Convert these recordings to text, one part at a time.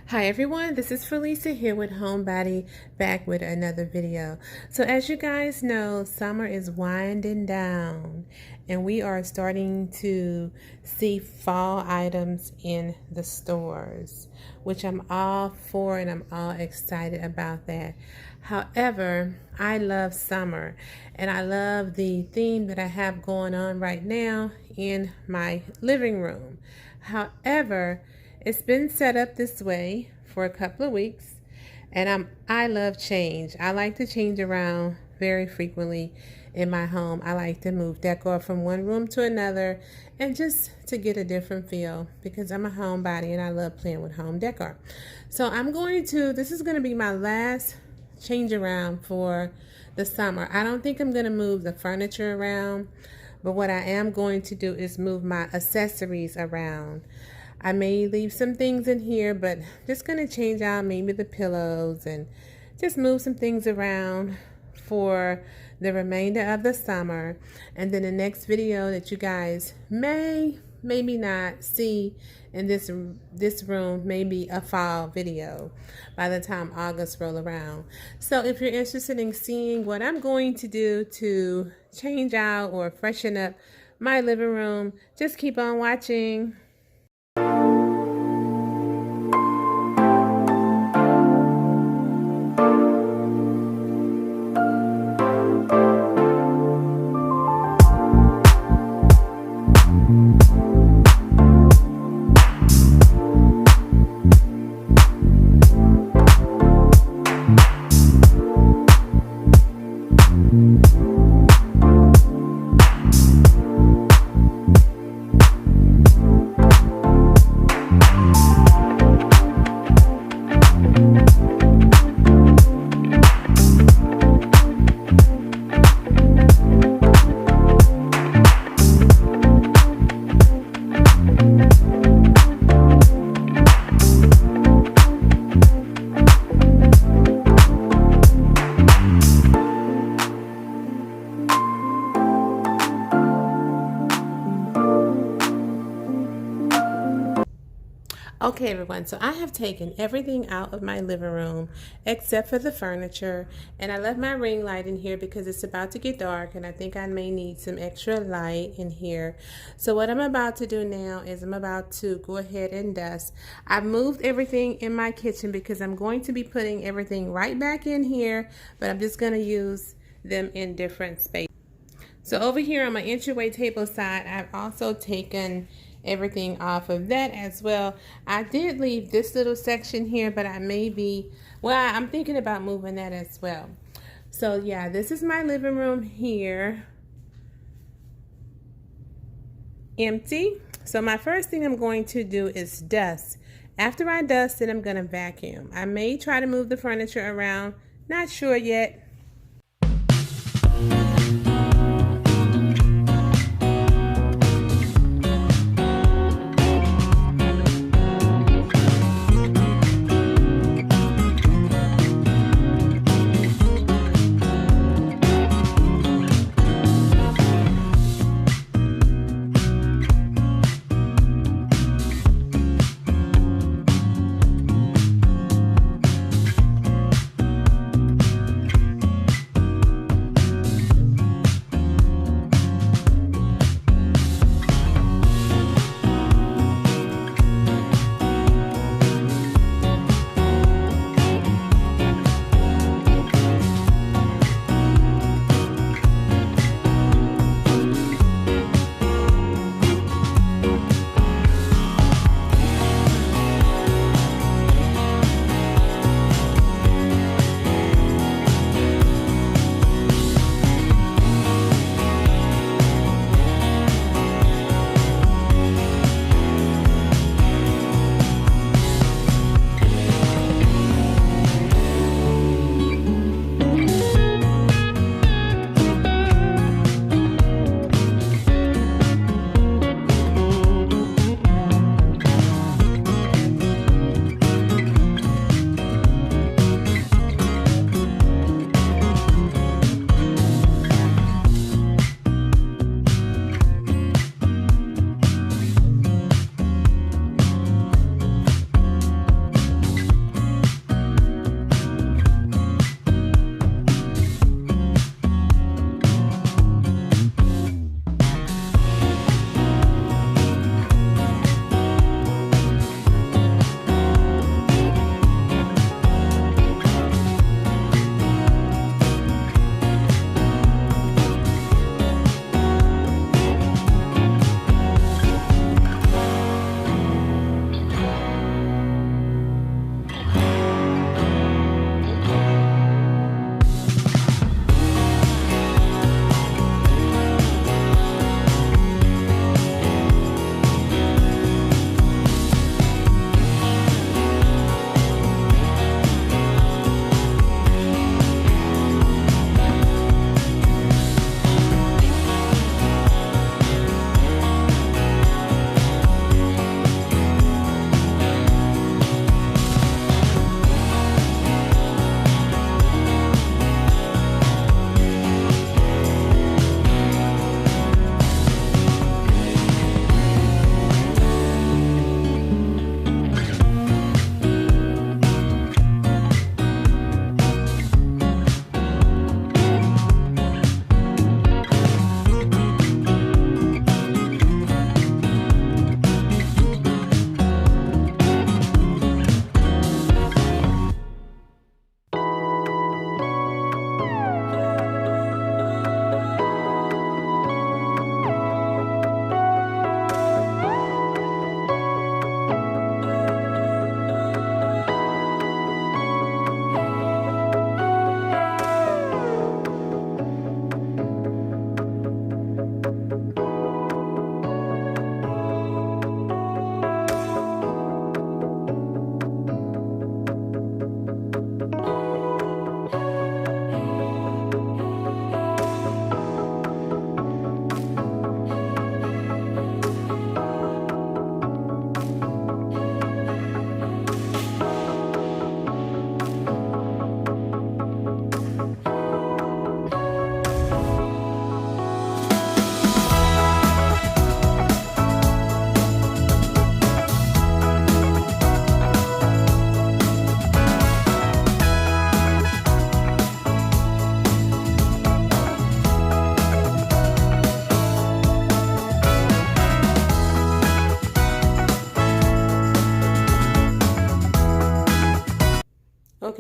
Hi everyone, this is Felisa here with Homebody, back with another video. So as you guys know, summer is winding down and we are starting to see fall items in the stores, which I'm all for and I'm all excited about that. However, I love summer and I love the theme that I have going on right now in my living room. However, it's been set up this way for a couple of weeks, and I love change. I like to change around very frequently in my home. I like to move decor from one room to another and just to get a different feel because I'm a homebody and I love playing with home decor. So this is going to be my last change around for the summer. I don't think I'm going to move the furniture around, but what I am going to do is move my accessories around. I may leave some things in here, but just going to change out maybe the pillows and just move some things around for the remainder of the summer. And then the next video that you guys maybe not see in this room may be a fall video by the time August roll around. So if you're interested in seeing what I'm going to do to change out or freshen up my living room, just keep on watching. Okay everyone, so I have taken everything out of my living room except for the furniture, and I left my ring light in here because it's about to get dark and I think I may need some extra light in here. So what I'm about to do now is I'm about to go ahead and dust. I've moved everything in my kitchen because I'm going to be putting everything right back in here, but I'm just going to use them in different spaces. So over here on my entryway table side, I've also taken everything off of that as well. I did leave this little section here, but I'm thinking about moving that as well. So yeah, this is my living room here, empty. So my first thing I'm going to do is dust. After I dust it, I'm going to vacuum. I may try to move the furniture around, not sure yet.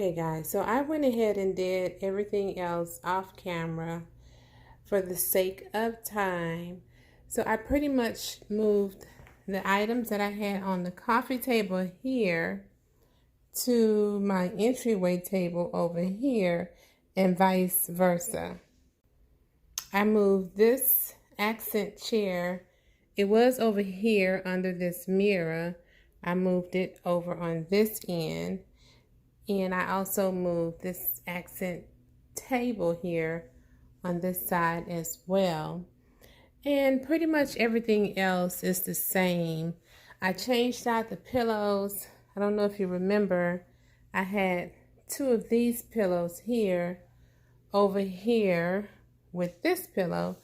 Okay guys, so I went ahead and did everything else off camera for the sake of time. So I pretty much moved the items that I had on the coffee table here to my entryway table over here and vice versa. I moved this accent chair. It was over here under this mirror. I moved it over on this end. And I also moved this accent table here on this side as well. And pretty much everything else is the same. I changed out the pillows. I don't know if you remember, I had two of these pillows here over here with this pillow.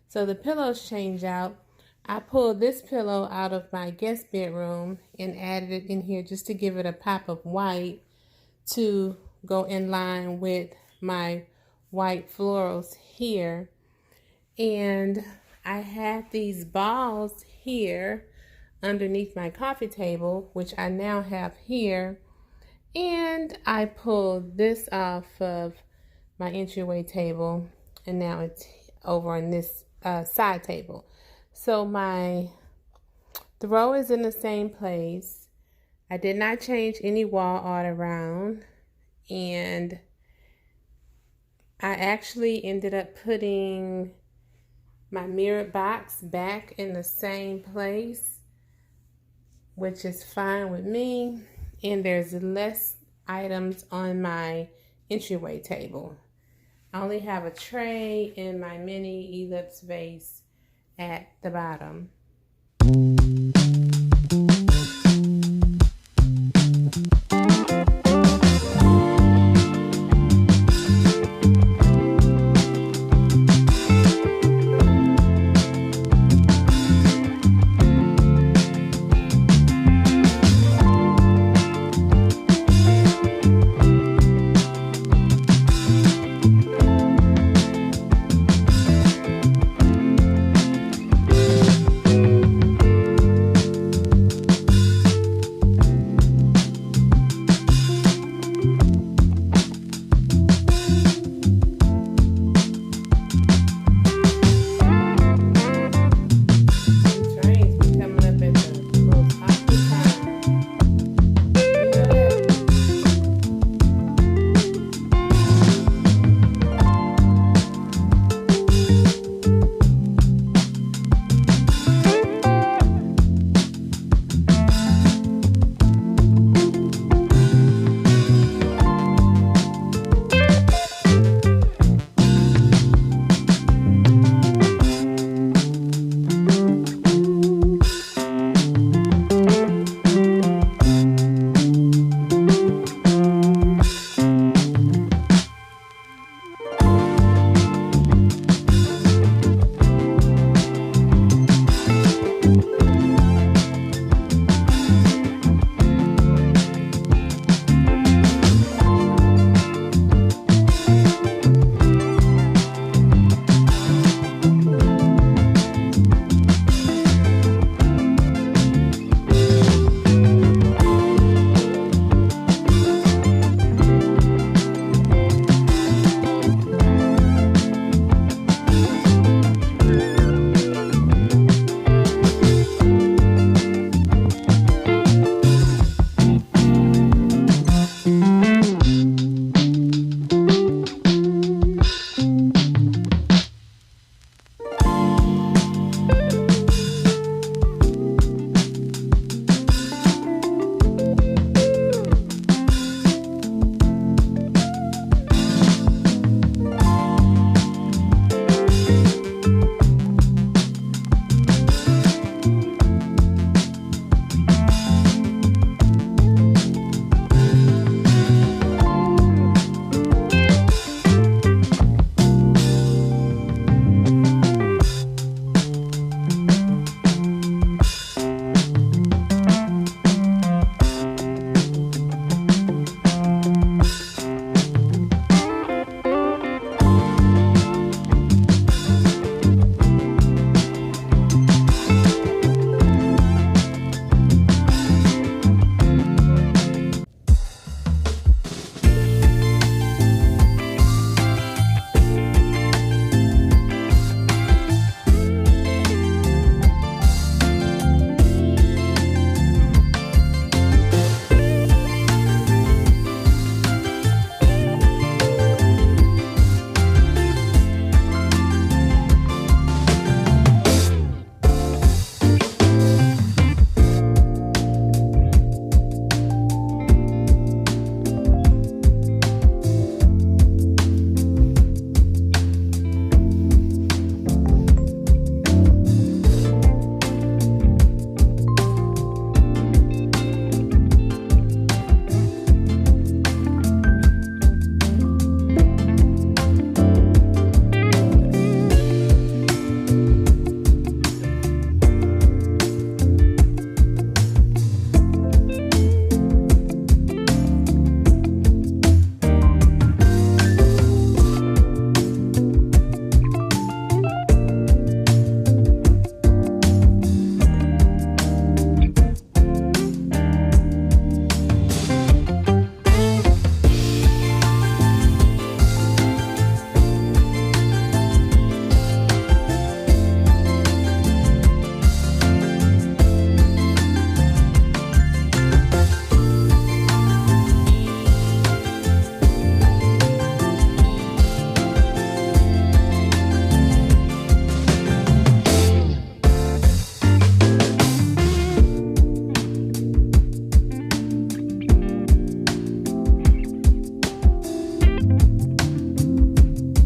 So the pillows change out. I pulled this pillow out of my guest bedroom and added it in here just to give it a pop of white to go in line with my white florals here. And I had these balls here underneath my coffee table, which I now have here. And I pulled this off of my entryway table, and now it's over on this side table. So my throw is in the same place. I did not change any wall art around, and I actually ended up putting my mirror box back in the same place, which is fine with me. And there's less items on my entryway table. I only have a tray and my mini ellipse vase at the bottom.